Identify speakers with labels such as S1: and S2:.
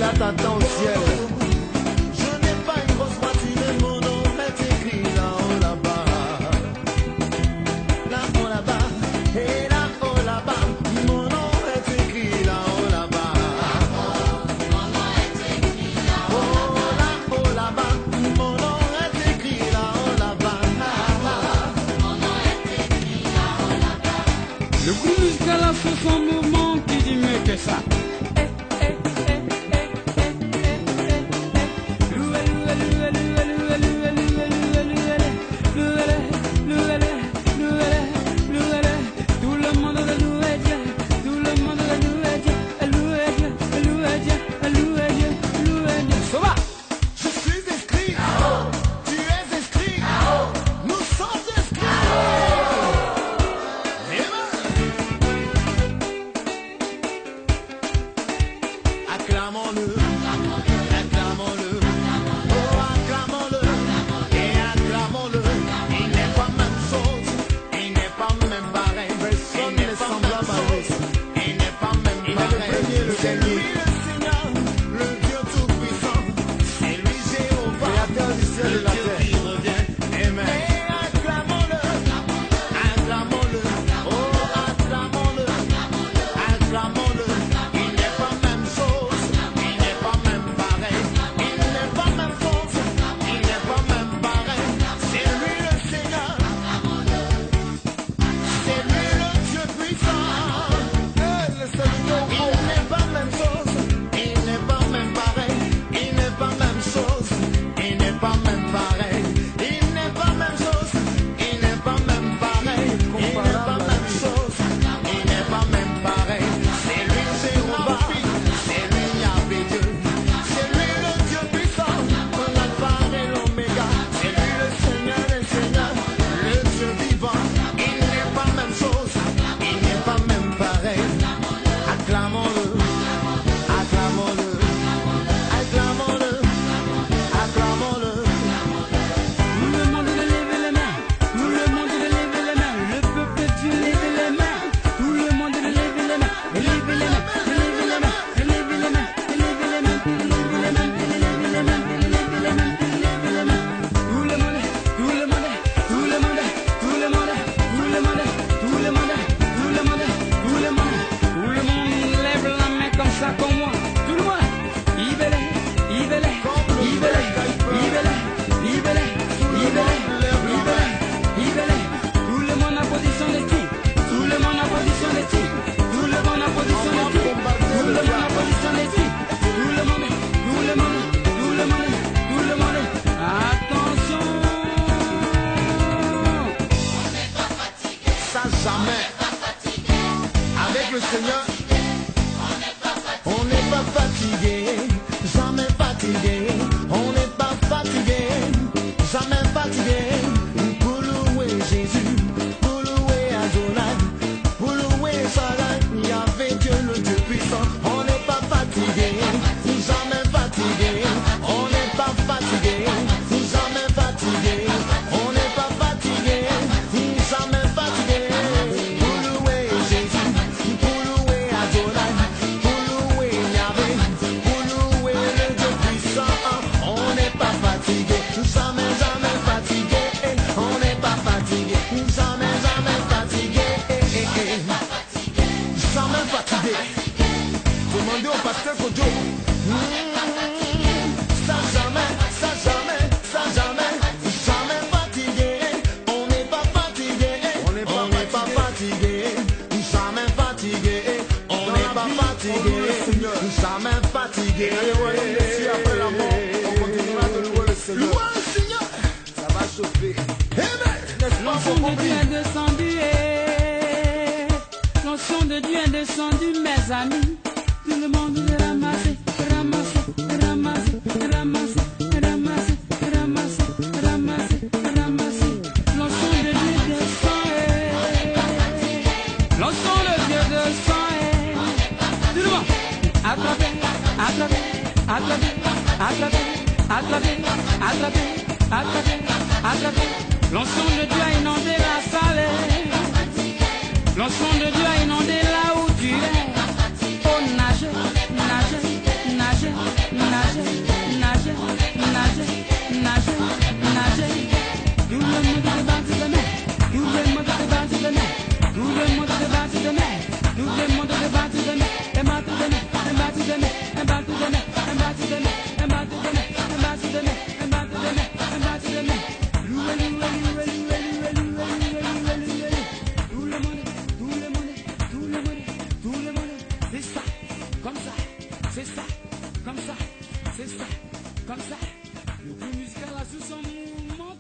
S1: là t'attends au ciel.
S2: Je n'ai pas une grosse voiture, mais mon nom est écrit là-haut là-bas. Là-haut là-bas, et là-haut là-bas, mon nom est écrit là-haut là-bas. Mon nom est écrit là-haut là-bas, mon nom est écrit là-haut là-bas. Mon nom est écrit là-haut là-bas.
S3: Le coup musical a fait son mouvement qui dit mieux que ça.
S2: Je suis inscrit, tu es inscrit, nous sommes inscrits. Acclamons-le, acclamons-le, oh acclamons-le, et acclamons-le. Il n'est pas même chose, il n'est pas même pareil,
S1: Personne n'est semblable à lui.
S2: il n'est pas même
S1: Il est le
S2: pareil.
S1: premier, le
S2: C'est
S1: dernier.
S2: lui le Seigneur, le Dieu tout-puissant, c'est lui Jéhovah,
S1: Créateur du ciel et de
S2: le
S1: la
S2: Dieu
S1: terre.
S2: qui revient. Amen. Et acclamons-le, acclamons-le, oh acclamons-le, acclamons-le. Il n'est pas même chose, il n'est pas même pareil, il n'est pas même chose, il n'est pas même pareil. C'est lui le Seigneur, c'est lui le Dieu puissant.
S1: Le Seigneur
S2: Il n'est pas même chose, il n'est pas même pareil, il n'est pas même chose, il n'est pas même pareil, il n'est pas même chose, il n'est pas même pareil, il n'est pas même chose, il n'est pas même pareil. C'est lui Jéhovah, c'est lui Yahvé Dieu, c'est lui le Dieu puissant, l'alpha et l'oméga, c'est lui le Seigneur des seigneurs, le Dieu vivant. Il n'est pas même chose, il n'est pas même pareil. Acclamons-le, acclamons-le, acclamons-le, acclamons-le.
S3: Tout le monde de lever les mains, tout le monde de lever les mains, le peuple de Dieu lève les mains, tout le monde de lever les mains, lever les mains, lever les mains, lever les mains, lever les mains, lever les mains, lever les mains, lever les mains, lever les mains. Tout le monde, tout le monde, tout le monde, tout le monde, tout le monde, tout le monde, tout le monde, tout le monde, tout le monde lève la main comme ça comme moi, tout le monde. Ibele, ibele, ibele, ibele, ibele, ibele, ibele, ibele. Tout le monde en position de tir, tout le monde en position de tir, tout le monde en position de tir, tout le monde en position de tir, tout le monde, tout le monde, tout le monde, tout le monde. Attention.
S2: Ça jamais. Avec le Seigneur, on n'est pas fatigué, jamais fatigué, on n'est pas fatigué, jamais fatigué. Pour louer Jésus, pour louer Adonai, pour louer Salah, Yahvé Dieu le Dieu puissant. On n'est pas fatigué, jamais fatigué, on n'est pas fatigué, jamais fatigué, on n'est pas fatigué, jamais fatigué. Pour louer Jésus, pour louer Adonai, pour louer Yahvé, pour louer le Dieu puissant. On n'est pas fatigué, jamais, jamais fatigué, on n'est pas fatigué, jamais, jamais fatigué, jamais fatigué. Demandez au pasteur Kojo. Ça jamais, ça jamais, ça jamais, jamais fatigué. On n'est pas fatigué, on n'est pas fatigué, jamais fatigué. On n'est pas fatigué, jamais fatigué.
S1: Si après la mort, on continuera de louer le Seigneur.
S2: Louez le Seigneur.
S1: Ça va chauffer.
S2: Amen.
S1: N'est-ce pas,
S3: L'onction
S1: mon
S3: de Dieu
S1: compris?
S3: est descendue, l'onction de Dieu est descendue, mes amis. Tout le monde est ramassé, ramassé, ramassé, ramassé, ramassé, ramassé, ramassé, ramassé. L'onction de Dieu descend, l'onction de Dieu descend, tout le monde. Attrapé, attrapé, attrapé, attrapé, attrapé, attrapé, attrapé, attrapé. L'onction de Dieu a inondé la salle. L'onction de Dieu a inondé là où tu es. Oh, nagez, nagez, nagez. comme ça, c'est ça, comme ça, c'est ça, comme ça. Le plus musical a sous son mouvement